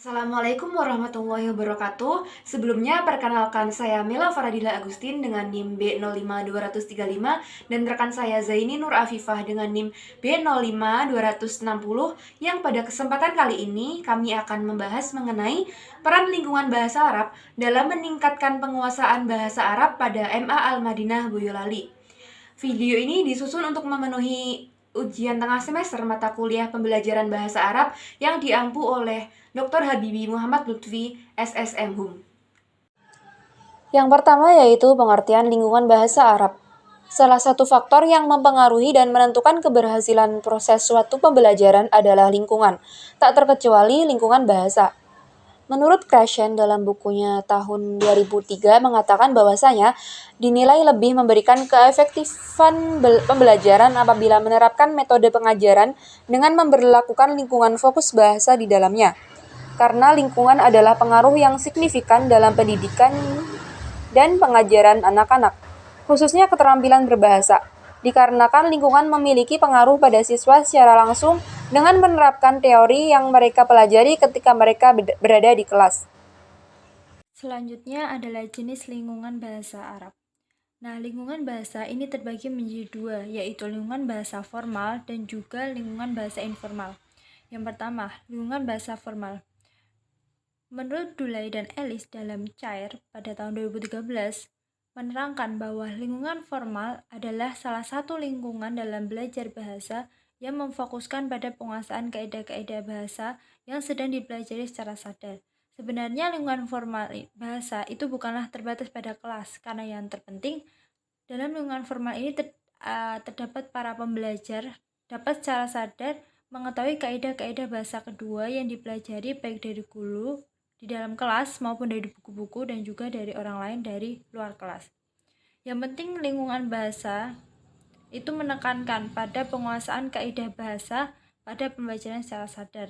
Assalamualaikum warahmatullahi wabarakatuh. Sebelumnya perkenalkan saya Mila Faradila Agustin dengan NIM B05235 dan rekan saya Zaini Nur Afifah dengan NIM B05260 yang pada kesempatan kali ini kami akan membahas mengenai peran lingkungan bahasa Arab dalam meningkatkan penguasaan bahasa Arab pada MA Al-Madinah Boyolali. Video ini disusun untuk memenuhi ujian tengah semester mata kuliah pembelajaran bahasa Arab yang diampu oleh Dr. Habibi Muhammad Lutfi, SSM HUM. Yang pertama yaitu pengertian lingkungan bahasa Arab. Salah satu faktor yang mempengaruhi dan menentukan keberhasilan proses suatu pembelajaran adalah lingkungan, tak terkecuali lingkungan bahasa. Menurut Krashen dalam bukunya tahun 2003 mengatakan bahwasanya dinilai lebih memberikan keefektifan pembelajaran apabila menerapkan metode pengajaran dengan memberlakukan lingkungan fokus bahasa di dalamnya. Karena lingkungan adalah pengaruh yang signifikan dalam pendidikan dan pengajaran anak-anak, khususnya keterampilan berbahasa. Dikarenakan lingkungan memiliki pengaruh pada siswa secara langsung dengan menerapkan teori yang mereka pelajari ketika mereka berada di kelas. Selanjutnya adalah jenis lingkungan bahasa Arab. Nah, lingkungan bahasa ini terbagi menjadi dua, yaitu lingkungan bahasa formal dan juga lingkungan bahasa informal. Yang pertama, lingkungan bahasa formal. Menurut Dulay dan Ellis dalam Cair pada tahun 2013, menerangkan bahwa lingkungan formal adalah salah satu lingkungan dalam belajar bahasa yang memfokuskan pada penguasaan kaidah-kaidah bahasa yang sedang dipelajari secara sadar. Sebenarnya lingkungan formal bahasa itu bukanlah terbatas pada kelas, karena yang terpenting dalam lingkungan formal ini terdapat para pembelajar dapat secara sadar mengetahui kaidah-kaidah bahasa kedua yang dipelajari baik dari guru di dalam kelas maupun dari buku-buku dan juga dari orang lain dari luar kelas. Yang penting lingkungan bahasa itu menekankan pada penguasaan kaidah bahasa pada pembelajaran secara sadar.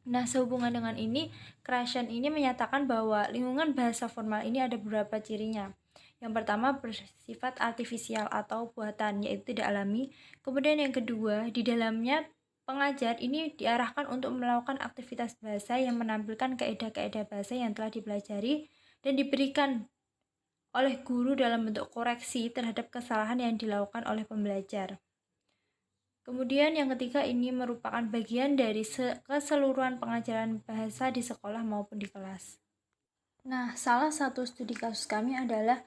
Nah, sehubungan dengan ini, Krashen ini menyatakan bahwa lingkungan bahasa formal ini ada beberapa cirinya. Yang pertama bersifat artifisial atau buatan, yaitu tidak alami. Kemudian yang kedua, di dalamnya pengajar ini diarahkan untuk melakukan aktivitas bahasa yang menampilkan kaidah-kaidah bahasa yang telah dipelajari dan diberikan oleh guru dalam bentuk koreksi terhadap kesalahan yang dilakukan oleh pembelajar. Kemudian yang ketiga, ini merupakan bagian dari keseluruhan pengajaran bahasa di sekolah maupun di kelas. Nah, salah satu studi kasus kami adalah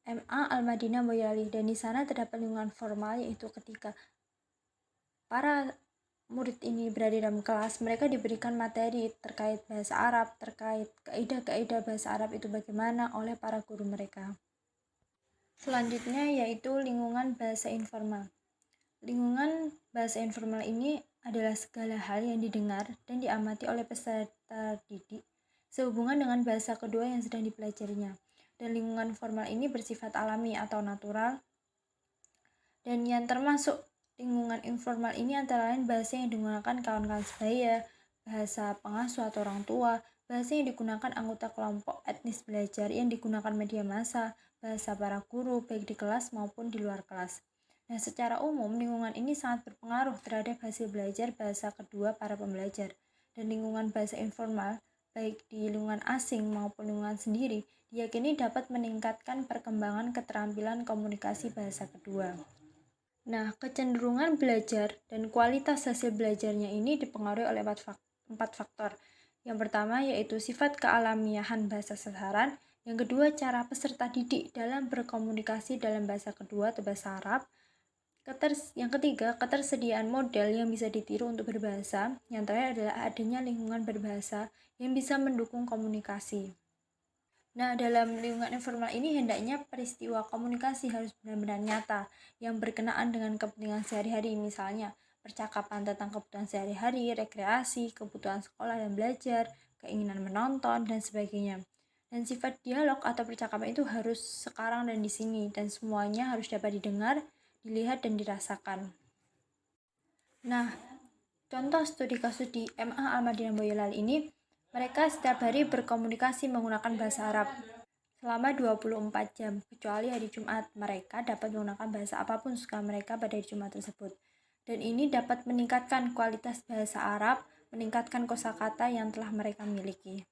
MA Al-Madinah Boyolali, dan di sana terdapat lingkungan formal, yaitu ketika para murid ini berada dalam kelas, mereka diberikan materi terkait bahasa Arab, terkait kaidah-kaidah bahasa Arab itu bagaimana oleh para guru mereka. Selanjutnya yaitu lingkungan bahasa informal. Lingkungan bahasa informal ini adalah segala hal yang didengar dan diamati oleh peserta didik sehubungan dengan bahasa kedua yang sedang dipelajarinya. Dan lingkungan formal ini bersifat alami atau natural. Dan yang termasuk lingkungan informal ini antara lain bahasa yang digunakan kawan-kawan sebaya, bahasa pengasuh atau orang tua, bahasa yang digunakan anggota kelompok etnis belajar yang digunakan media massa, bahasa para guru baik di kelas maupun di luar kelas. Nah, secara umum lingkungan ini sangat berpengaruh terhadap hasil belajar bahasa kedua para pembelajar. Dan lingkungan bahasa informal, baik di lingkungan asing maupun lingkungan sendiri, diyakini dapat meningkatkan perkembangan keterampilan komunikasi bahasa kedua. Nah, kecenderungan belajar dan kualitas hasil belajarnya ini dipengaruhi oleh empat faktor. Yang pertama yaitu sifat kealamiahan bahasa sasaran. Yang kedua, cara peserta didik dalam berkomunikasi dalam bahasa kedua atau bahasa Arab. Yang ketiga, ketersediaan model yang bisa ditiru untuk berbahasa. Yang terakhir adalah adanya lingkungan berbahasa yang bisa mendukung komunikasi. Nah, dalam lingkungan informal ini hendaknya peristiwa komunikasi harus benar-benar nyata yang berkenaan dengan kepentingan sehari-hari, misalnya percakapan tentang kebutuhan sehari-hari, rekreasi, kebutuhan sekolah dan belajar, keinginan menonton, dan sebagainya. Dan sifat dialog atau percakapan itu harus sekarang dan di sini, dan semuanya harus dapat didengar, dilihat, dan dirasakan. Nah, contoh studi kasus di MA Al-Madinah Boyolali ini, mereka setiap hari berkomunikasi menggunakan bahasa Arab selama 24 jam, kecuali hari Jumat. Mereka dapat menggunakan bahasa apapun suka mereka pada hari Jumat tersebut. Dan ini dapat meningkatkan kualitas bahasa Arab meningkatkan kosakata yang telah mereka miliki.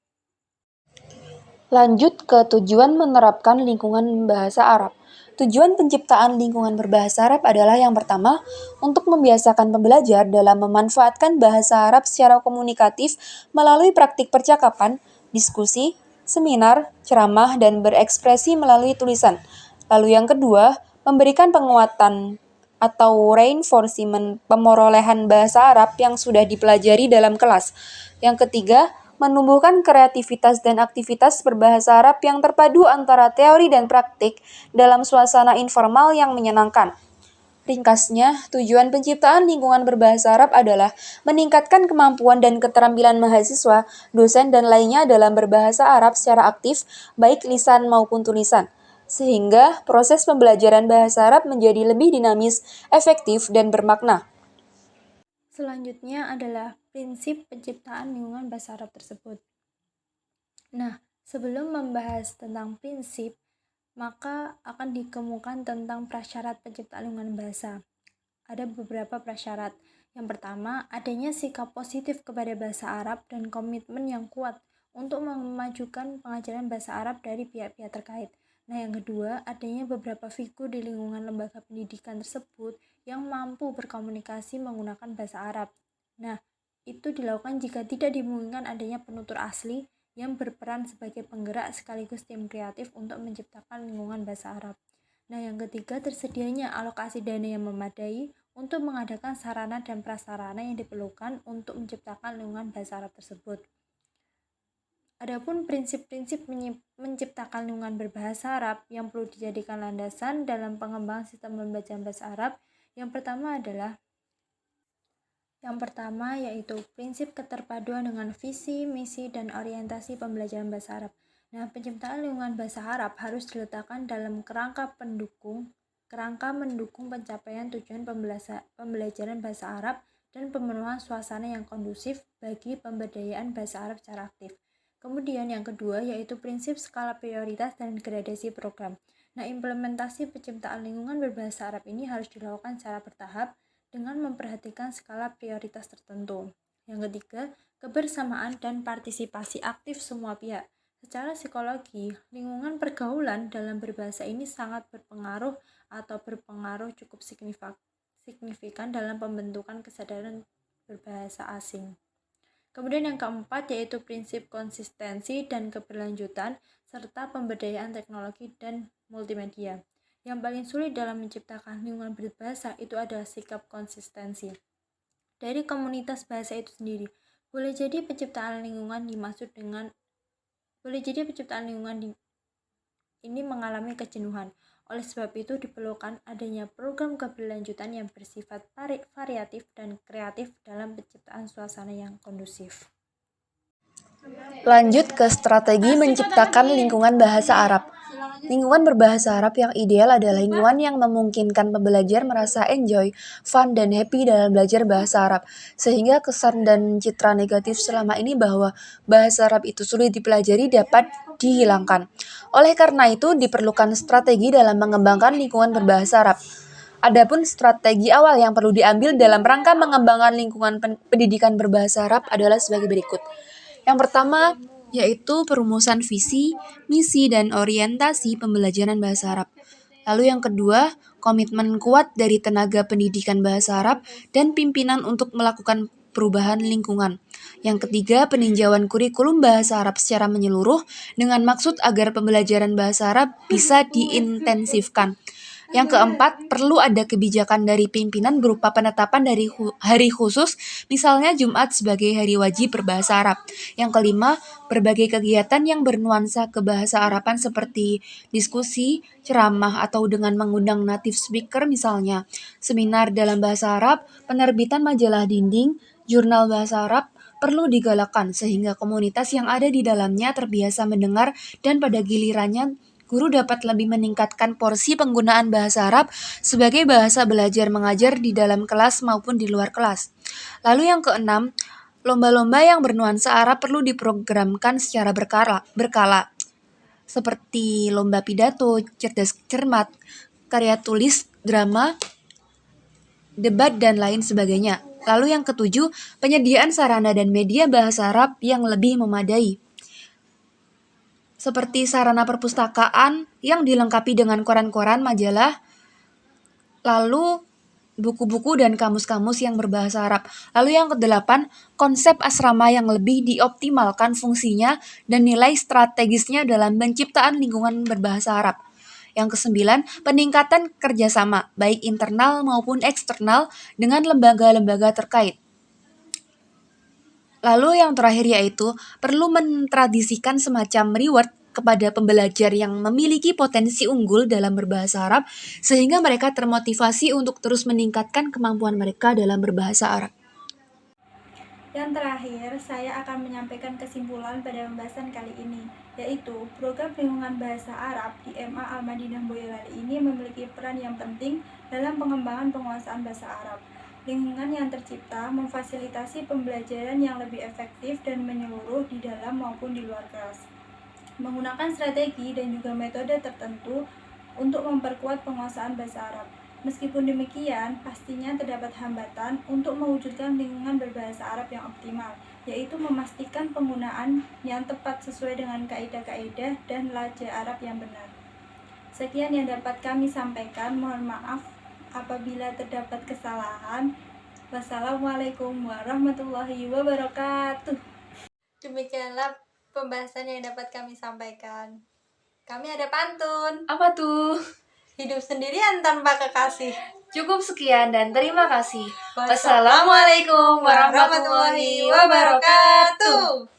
Lanjut ke tujuan menerapkan lingkungan bahasa Arab. Tujuan penciptaan lingkungan berbahasa Arab adalah yang pertama, untuk membiasakan pembelajar dalam memanfaatkan bahasa Arab secara komunikatif melalui praktik percakapan, diskusi, seminar, ceramah, dan berekspresi melalui tulisan. Lalu yang kedua, memberikan penguatan atau reinforcement pemerolehan bahasa Arab yang sudah dipelajari dalam kelas. Yang ketiga, menumbuhkan kreativitas dan aktivitas berbahasa Arab yang terpadu antara teori dan praktik dalam suasana informal yang menyenangkan. Ringkasnya, tujuan penciptaan lingkungan berbahasa Arab adalah meningkatkan kemampuan dan keterampilan mahasiswa, dosen, dan lainnya dalam berbahasa Arab secara aktif, baik lisan maupun tulisan, sehingga proses pembelajaran bahasa Arab menjadi lebih dinamis, efektif, dan bermakna. Selanjutnya adalah prinsip penciptaan lingkungan bahasa Arab tersebut. Nah, sebelum membahas tentang prinsip, maka akan dikemukakan tentang prasyarat penciptaan lingkungan bahasa. Ada beberapa prasyarat. Yang pertama, adanya sikap positif kepada bahasa Arab dan komitmen yang kuat untuk memajukan pengajaran bahasa Arab dari pihak-pihak terkait. Nah, yang kedua, adanya beberapa figur di lingkungan lembaga pendidikan tersebut yang mampu berkomunikasi menggunakan bahasa Arab. Nah, itu dilakukan jika tidak dimungkinkan adanya penutur asli yang berperan sebagai penggerak sekaligus tim kreatif untuk menciptakan lingkungan bahasa Arab. Nah, yang ketiga, tersedianya alokasi dana yang memadai untuk mengadakan sarana dan prasarana yang diperlukan untuk menciptakan lingkungan bahasa Arab tersebut. Adapun prinsip-prinsip menciptakan lingkungan berbahasa Arab yang perlu dijadikan landasan dalam pengembangan sistem pembelajaran bahasa Arab, yang pertama yaitu prinsip keterpaduan dengan visi, misi, dan orientasi pembelajaran bahasa Arab. Nah, penciptaan lingkungan bahasa Arab harus diletakkan dalam kerangka mendukung pencapaian tujuan pembelajaran bahasa Arab dan pemenuhan suasana yang kondusif bagi pemberdayaan bahasa Arab secara aktif. Kemudian yang kedua yaitu prinsip skala prioritas dan gradasi program. Nah, implementasi penciptaan lingkungan berbahasa Arab ini harus dilakukan secara bertahap dengan memperhatikan skala prioritas tertentu. Yang ketiga, kebersamaan dan partisipasi aktif semua pihak. Secara psikologi, lingkungan pergaulan dalam berbahasa ini sangat berpengaruh cukup signifikan dalam pembentukan kesadaran berbahasa asing. Kemudian yang keempat yaitu prinsip konsistensi dan keberlanjutan serta pemberdayaan teknologi dan multimedia. Yang paling sulit dalam menciptakan lingkungan berbahasa itu adalah sikap konsistensi dari komunitas bahasa itu sendiri. Boleh jadi penciptaan lingkungan ini mengalami kejenuhan. Oleh sebab itu diperlukan adanya program keberlanjutan yang bersifat variatif dan kreatif dalam penciptaan suasana yang kondusif. Lanjut ke strategi menciptakan lingkungan bahasa Arab. Lingkungan berbahasa Arab yang ideal adalah lingkungan yang memungkinkan pembelajar merasa enjoy, fun, dan happy dalam belajar bahasa Arab, sehingga kesan dan citra negatif selama ini bahwa bahasa Arab itu sulit dipelajari dapat dihilangkan. Oleh karena itu, diperlukan strategi dalam mengembangkan lingkungan berbahasa Arab. Adapun strategi awal yang perlu diambil dalam rangka mengembangkan lingkungan pendidikan berbahasa Arab adalah sebagai berikut. Yang pertama, yaitu perumusan visi, misi, dan orientasi pembelajaran bahasa Arab. Lalu yang kedua, komitmen kuat dari tenaga pendidikan bahasa Arab dan pimpinan untuk melakukan perubahan lingkungan. Yang ketiga, peninjauan kurikulum bahasa Arab secara menyeluruh dengan maksud agar pembelajaran bahasa Arab bisa diintensifkan. Yang keempat, perlu ada kebijakan dari pimpinan berupa penetapan dari hari khusus, misalnya Jumat sebagai hari wajib berbahasa Arab. Yang kelima, berbagai kegiatan yang bernuansa kebahasa Araban seperti diskusi, ceramah, atau dengan mengundang native speaker misalnya, seminar dalam bahasa Arab, penerbitan majalah dinding, jurnal bahasa Arab, perlu digalakkan sehingga komunitas yang ada di dalamnya terbiasa mendengar dan pada gilirannya guru dapat lebih meningkatkan porsi penggunaan bahasa Arab sebagai bahasa belajar mengajar di dalam kelas maupun di luar kelas. Lalu yang keenam, lomba-lomba yang bernuansa Arab perlu diprogramkan secara berkala, seperti lomba pidato, cerdas cermat, karya tulis, drama, debat, dan lain sebagainya. Lalu yang ketujuh, penyediaan sarana dan media bahasa Arab yang lebih memadai. Seperti sarana perpustakaan yang dilengkapi dengan koran-koran, majalah, lalu buku-buku dan kamus-kamus yang berbahasa Arab. Lalu yang kedelapan, konsep asrama yang lebih dioptimalkan fungsinya dan nilai strategisnya dalam penciptaan lingkungan berbahasa Arab. Yang kesembilan, peningkatan kerjasama, baik internal maupun eksternal dengan lembaga-lembaga terkait. Lalu yang terakhir yaitu, perlu mentradisikan semacam reward kepada pembelajar yang memiliki potensi unggul dalam berbahasa Arab, sehingga mereka termotivasi untuk terus meningkatkan kemampuan mereka dalam berbahasa Arab. Yang terakhir, saya akan menyampaikan kesimpulan pada pembahasan kali ini, yaitu program lingkungan bahasa Arab di MA Al-Madinah Boyolali ini memiliki peran yang penting dalam pengembangan penguasaan bahasa Arab. Lingkungan yang tercipta memfasilitasi pembelajaran yang lebih efektif dan menyeluruh di dalam maupun di luar kelas. Menggunakan strategi dan juga metode tertentu untuk memperkuat penguasaan bahasa Arab. Meskipun demikian, pastinya terdapat hambatan untuk mewujudkan lingkungan berbahasa Arab yang optimal, yaitu memastikan penggunaan yang tepat sesuai dengan kaidah-kaidah dan laja Arab yang benar. Sekian yang dapat kami sampaikan, mohon maaf apabila terdapat kesalahan. Wassalamualaikum warahmatullahi wabarakatuh. Demikianlah pembahasan yang dapat kami sampaikan. Kami ada pantun. Apa tuh? Hidup sendirian tanpa kekasih. Cukup sekian dan terima kasih. Wassalamualaikum warahmatullahi wabarakatuh.